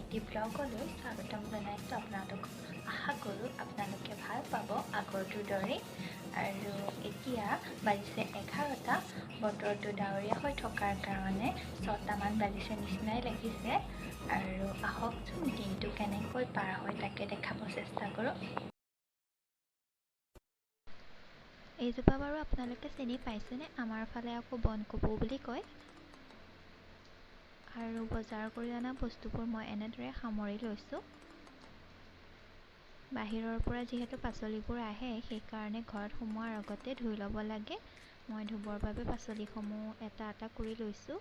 এটি ব্লগলৈ স্বাগতম জনাইছোঁ আপোনালোক আশা কৰোঁ আপোনালোকে ভাল পাব আগৰটোৰ দৰে আৰু এতিয়া বাজিছে 11টা বতৰটো ডাৱৰীয়া হৈ থকাৰ কাৰণে 6টামান বাজিছে নিচিনাই লাগিছে আৰু আহকচোন দিনটো কেনেকৈ পাৰ হয় তাকে দেখাব চেষ্টা কৰোঁ এইজোপা বাৰু আপোনালোকে চিনি পাইছেনে আমাৰ ফালে আকৌ বনকপৌ বুলি কয় আৰু বজাৰ কৰি অনা বস্তুবোৰ মই এনেদৰে সামৰি লৈছোঁ বাহিৰৰ পৰা যিহেতু পাচলিবোৰ আহে সেইকাৰণে ঘৰত সোমোৱাৰ আগতে ধুই ল'ব লাগে মই ধুবৰ বাবে পাচলিসমূহ এটা এটা কৰি লৈছোঁ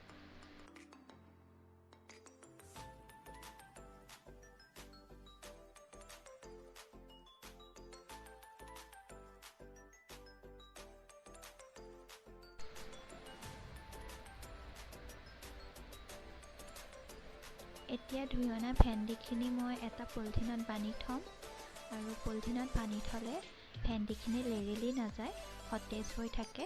এতিয়া ধুই অনা ভেন্দিখিনি মই এটা পলিথিনত বান্ধি থ'ম আৰু পলিথিনত বান্ধি থ'লে ভেন্দিখিনি লেৰেলি নাযায় সতেজ হৈ থাকে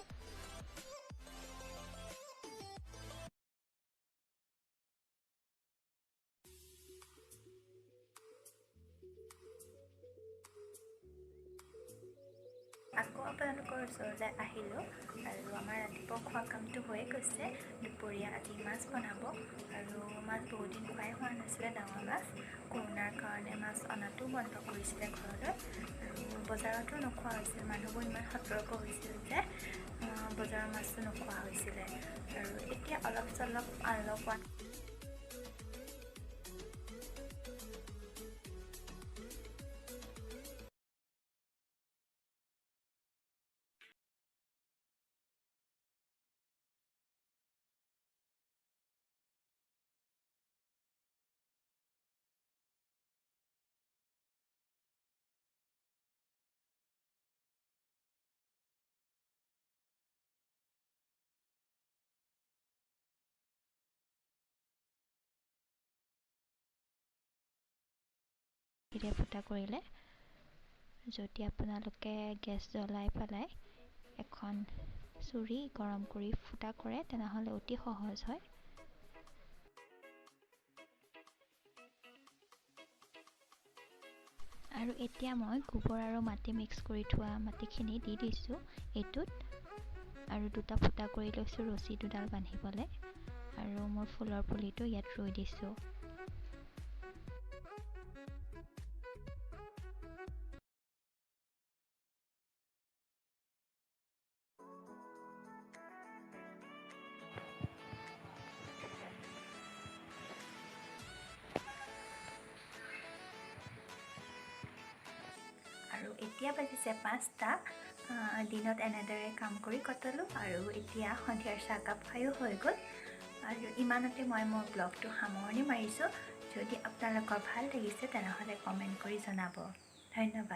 আকৌ আপোনালোকৰ ওচৰলৈ আহিলোঁ আৰু আমাৰ ৰাতিপুৱা খোৱা কামটো হৈয়ে গৈছে দুপৰীয়া আজি মাছ বনাব আৰু মাছ বহুত দিন খোৱাই হোৱা নাছিলে ডাঙৰ মাছ কৰোণাৰ কাৰণে মাছ অনাটো বন্ধ কৰিছিলে ঘৰলৈ আৰু বজাৰতো নোখোৱা হৈছিল মানুহবোৰ ইমান সতৰ্ক হৈছিল যে বজাৰৰ মাছটো নোখোৱা হৈছিলে আৰু এতিয়া অলপ চলপ অলপ ফুটা কৰিলে যদি আপোনালোকে গেছ জ্বলাই পেলাই এখন চুৰি গৰম কৰি ফুটা কৰে তেনেহ'লে অতি সহজ হয় আৰু এতিয়া মই গোবৰ আৰু মাটি মিক্স কৰি থোৱা মাটিখিনি দি দিছোঁ এইটোত আৰু দুটা ফুটা কৰি লৈছোঁ ৰছী দুডাল বান্ধিবলৈ আৰু মোৰ ফুলৰ পুলিটো ইয়াত ৰুই দিছোঁ আৰু এতিয়া বাজিছে 5টা দিনত এনেদৰে কাম কৰি কটালোঁ আৰু এতিয়া সন্ধিয়াৰ চাহকাপ খায়ো হৈ গ'ল আৰু ইমানতে মই মোৰ ব্লগটো সামৰণি মাৰিছোঁ যদি আপোনালোকৰ ভাল লাগিছে তেনেহ'লে কমেণ্ট কৰি জনাব ধন্যবাদ